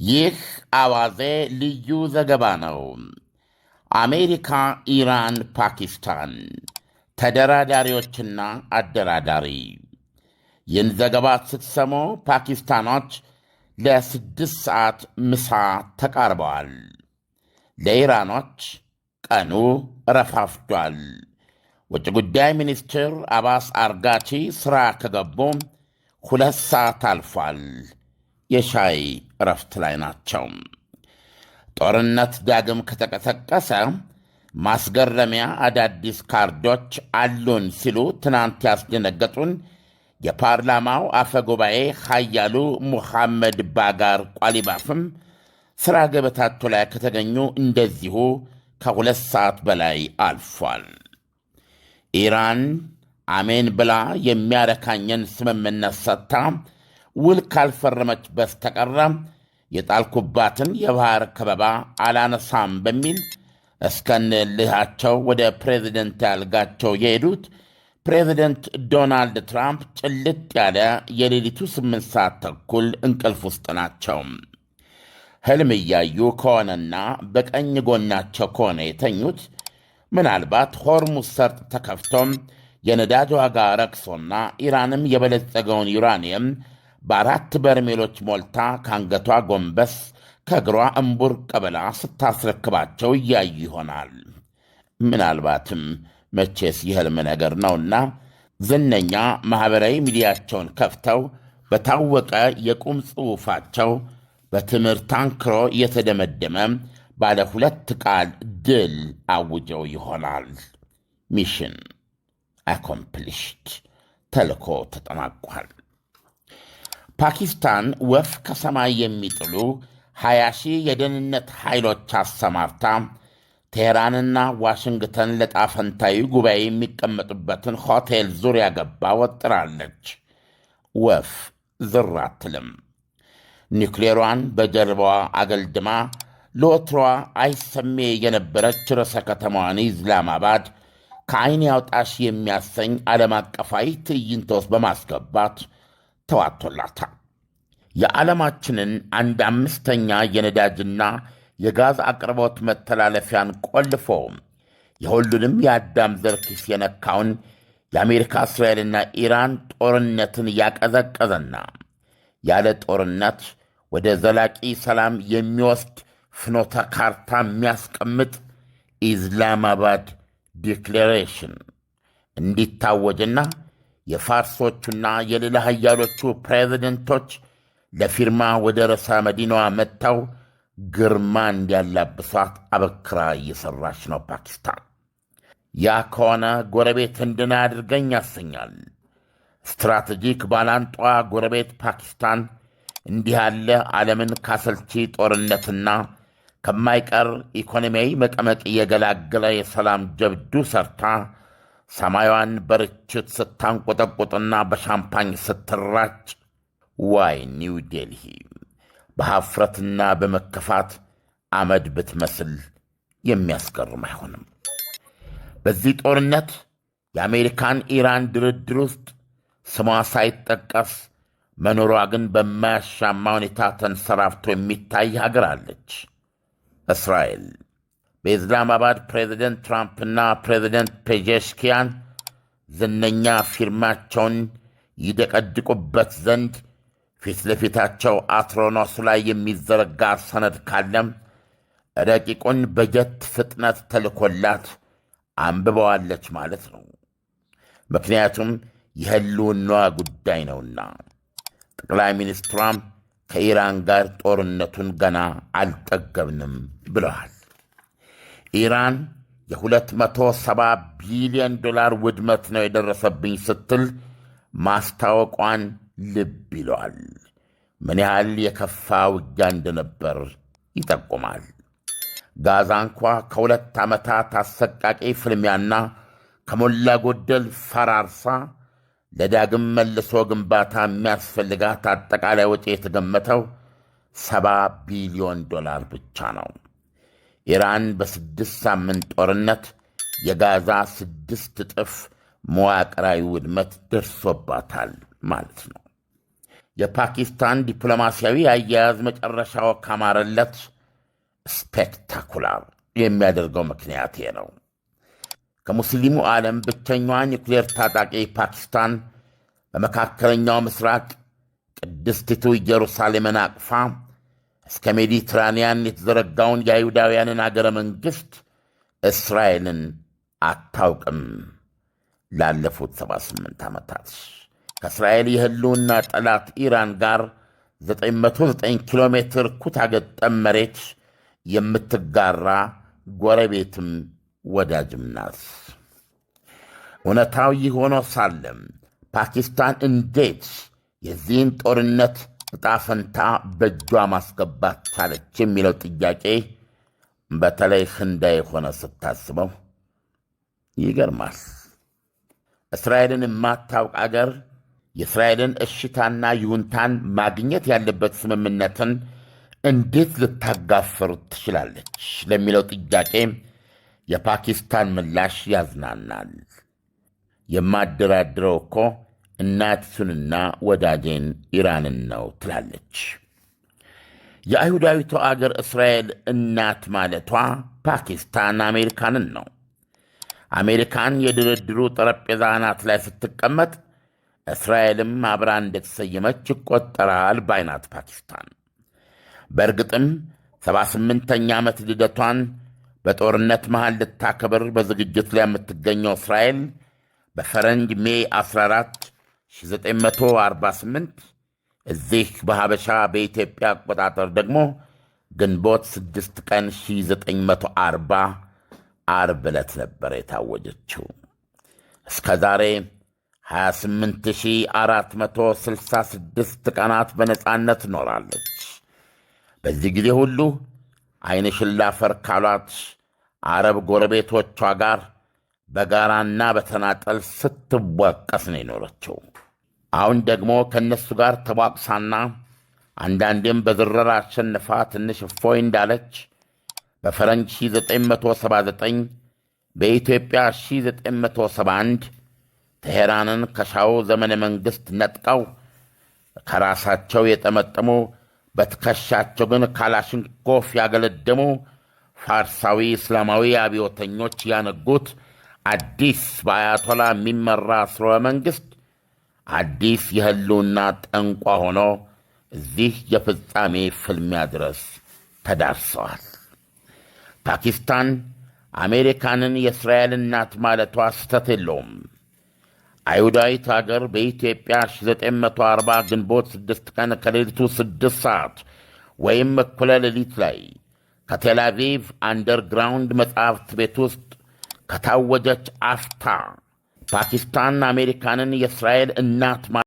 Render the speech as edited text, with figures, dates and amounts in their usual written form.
ይህ አዋዜ ልዩ ዘገባ ነው። አሜሪካ፣ ኢራን፣ ፓኪስታን ተደራዳሪዎችና አደራዳሪ። ይህን ዘገባ ስትሰሙ ፓኪስታኖች ለ6 ሰዓት ምሳ ተቃርበዋል። ለኢራኖች ቀኑ ረፋፍዷል። ውጭ ጉዳይ ሚኒስትር አባስ አርጋቺ ሥራ ከገቡ 2 ሰዓት አልፏል። የሻይ እረፍት ላይ ናቸው። ጦርነት ዳግም ከተቀሰቀሰ ማስገረሚያ አዳዲስ ካርዶች አሉን ሲሉ ትናንት ያስደነገጡን የፓርላማው አፈ ጉባኤ ኃያሉ ሙሐመድ ባጋር ቋሊባፍም ሥራ ገበታቸው ላይ ከተገኙ እንደዚሁ ከ2 ሰዓት በላይ አልፏል። ኢራን አሜን ብላ የሚያረካኝን ስምምነት ሰጥታ ውል ካልፈረመች በስተቀረ የጣልኩባትን የባሕር ከበባ አላነሳም በሚል እስከንልሃቸው ወደ ፕሬዚደንት ያልጋቸው የሄዱት ፕሬዚደንት ዶናልድ ትራምፕ ጭልጥ ያለ የሌሊቱ 8 ሰዓት ተኩል እንቅልፍ ውስጥ ናቸው። ሕልም እያዩ ከሆነና በቀኝ ጎናቸው ከሆነ የተኙት ምናልባት ሆርሙዝ ሰርጥ ተከፍቶም የነዳጅ ዋጋ ረክሶና ኢራንም የበለጸገውን ዩራኒየም በ4 በርሜሎች ሞልታ ከአንገቷ ጎንበስ ከእግሯ እምቡር ቀበላ ስታስረክባቸው እያዩ ይሆናል። ምናልባትም መቼስ የሕልም ነገር ነውና ዝነኛ ማኅበራዊ ሚዲያቸውን ከፍተው በታወቀ የቁም ጽሑፋቸው በትምህርት አንክሮ የተደመደመ ባለ 2 ቃል ድል አውጀው ይሆናል። ሚሽን አኮምፕሊሽድ፣ ተልኮ ተጠናቋል። ፓኪስታን ወፍ ከሰማይ የሚጥሉ 20 ሺህ የደህንነት ኃይሎች አሰማርታ ቴህራንና ዋሽንግተን ለጣፈንታዊ ጉባኤ የሚቀመጡበትን ሆቴል ዙሪያ ገባ ወጥራለች። ወፍ ዝር አትልም። ኒውክሌሯን በጀርባዋ አገልድማ ለወትሯ አይሰሜ የነበረች ርዕሰ ከተማዋን ኢስላማባድ ከዐይን ያውጣሽ የሚያሰኝ ዓለም አቀፋዊ ትዕይንት ውስጥ በማስገባት ተዋጥቶላታል። የዓለማችንን 1/5 የነዳጅና የጋዝ አቅርቦት መተላለፊያን ቆልፎ የሁሉንም የአዳም ዘር ኪስ የነካውን የአሜሪካ እስራኤልና ኢራን ጦርነትን ያቀዘቀዘና ያለ ጦርነት ወደ ዘላቂ ሰላም የሚወስድ ፍኖተ ካርታ የሚያስቀምጥ ኢስላማባድ ዲክሌሬሽን እንዲታወጅና የፋርሶቹና የሌላ ኃያሎቹ ፕሬዚደንቶች ለፊርማ ወደ ርዕሰ መዲናዋ መጥተው ግርማ እንዲያላብሷት አበክራ እየሠራች ነው ፓኪስታን። ያ ከሆነ ጎረቤት ህንድን አያድርገኝ ያሰኛል። ስትራቴጂክ ባላንጧ ጎረቤት ፓኪስታን እንዲህ ያለ ዓለምን ካሰልቺ ጦርነትና ከማይቀር ኢኮኖሚያዊ መቀመቅ የገላገለ የሰላም ጀብዱ ሰርታ ሰማያዋን በርችት ስታንቆጠቁጥና በሻምፓኝ ስትራጭ ዋይ ኒው ዴልሂ በሐፍረትና በመከፋት አመድ ብትመስል የሚያስገርም አይሆንም። በዚህ ጦርነት የአሜሪካን ኢራን ድርድር ውስጥ ስሟ ሳይጠቀስ መኖሯ ግን በማያሻማ ሁኔታ ተንሰራፍቶ የሚታይ ሀገር አለች፣ እስራኤል። በኢስላማባድ ፕሬዚደንት ትራምፕና ፕሬዚደንት ፔዜሽኪያን ዝነኛ ፊርማቸውን ይደቀድቁበት ዘንድ ፊት ለፊታቸው አትሮኖስ ላይ የሚዘረጋ ሰነድ ካለም ረቂቁን በጀት ፍጥነት ተልኮላት አንብበዋለች ማለት ነው። ምክንያቱም የሕልውናዋ ጉዳይ ነውና። ጠቅላይ ሚኒስትሯም ከኢራን ጋር ጦርነቱን ገና አልጠገብንም ብለዋል። ኢራን የ$270 ቢሊዮን ውድመት ነው የደረሰብኝ ስትል ማስታወቋን ልብ ይለዋል። ምን ያህል የከፋ ውጊያ እንደነበር ይጠቁማል። ጋዛ እንኳ ከ2 ዓመታት አሰቃቂ ፍልሚያና ከሞላ ጎደል ፈራርሳ ለዳግም መልሶ ግንባታ የሚያስፈልጋት አጠቃላይ ወጪ የተገመተው $70 ቢሊዮን ብቻ ነው። ኢራን በ6 ሳምንት ጦርነት የጋዛ 6 እጥፍ መዋቅራዊ ውድመት ደርሶባታል ማለት ነው። የፓኪስታን ዲፕሎማሲያዊ አያያዝ መጨረሻው ካማረለት ስፔክታኩላር የሚያደርገው ምክንያት ይህ ነው። ከሙስሊሙ ዓለም ብቸኛዋ ኒውክሌር ታጣቂ ፓኪስታን በመካከለኛው ምስራቅ ቅድስቲቱ ኢየሩሳሌምን አቅፋ እስከ ሜዲትራንያን የተዘረጋውን የአይሁዳውያንን አገረ መንግሥት እስራኤልን አታውቅም። ላለፉት 78 ዓመታት ከእስራኤል የህልውና ጠላት ኢራን ጋር 909 ኪሎ ሜትር ኩታ ገጠም መሬት የምትጋራ ጎረቤትም ወዳጅም ናት። እውነታው ይህ ሆኖ ሳለም ፓኪስታን እንዴት የዚህን ጦርነት ዕጣ ፈንታ በእጇ ማስገባት ቻለች የሚለው ጥያቄ በተለይ ህንዳ የሆነ ስታስበው ይገርማል። እስራኤልን የማታውቅ አገር የእስራኤልን እሽታና ይሁንታን ማግኘት ያለበት ስምምነትን እንዴት ልታጋፍር ትችላለች ለሚለው ጥያቄ የፓኪስታን ምላሽ ያዝናናል። የማደራድረው እኮ እናቲቱንና ወዳጄን ኢራንን ነው ትላለች። የአይሁዳዊቷ አገር እስራኤል እናት ማለቷ ፓኪስታን አሜሪካንን ነው። አሜሪካን የድርድሩ ጠረጴዛ አናት ላይ ስትቀመጥ እስራኤልም አብራ እንደተሰየመች ይቆጠራል ባይናት ፓኪስታን። በእርግጥም 78ኛ ዓመት ልደቷን በጦርነት መሃል ልታከብር በዝግጅት ላይ የምትገኘው እስራኤል በፈረንጅ ሜይ 14 1948 እዚህ በሐበሻ በኢትዮጵያ አቆጣጠር ደግሞ ግንቦት 6 ቀን 1940 ዓርብ ዕለት ነበር የታወጀችው። እስከ ዛሬ 28466 ቀናት በነጻነት ኖራለች። በዚህ ጊዜ ሁሉ ዓይን ሽላፈር ካሏት አረብ ጎረቤቶቿ ጋር በጋራና በተናጠል ስትቧቀስ ነው የኖረችው። አሁን ደግሞ ከእነሱ ጋር ተቧቅሳና አንዳንዴም በዝረራ አሸንፋ ትንሽ እፎይ እንዳለች በፈረንጅ 1979 በኢትዮጵያ 1971 ቴሄራንን ከሻው ዘመነ መንግሥት ነጥቀው ከራሳቸው የጠመጠሙ በትከሻቸው ግን ካላሽንኮፍ ያገለደሙ ፋርሳዊ እስላማዊ አብዮተኞች ያነጉት አዲስ በአያቶላ የሚመራ ሥርወ መንግሥት አዲስ የህልውና ጠንቋ ሆኖ እዚህ የፍጻሜ ፍልሚያ ድረስ ተዳርሰዋል። ፓኪስታን አሜሪካንን የእስራኤል እናት ማለቷ ስተት የለውም። አይሁዳዊት አገር በኢትዮጵያ 1940 ግንቦት 6 ቀን ከሌሊቱ 6 ሰዓት ወይም እኩለ ሌሊት ላይ ከቴልአቪቭ አንደርግራውንድ መጻሕፍት ቤት ውስጥ ከታወጀች አፍታ ፓኪስታን አሜሪካንን የእስራኤል እናት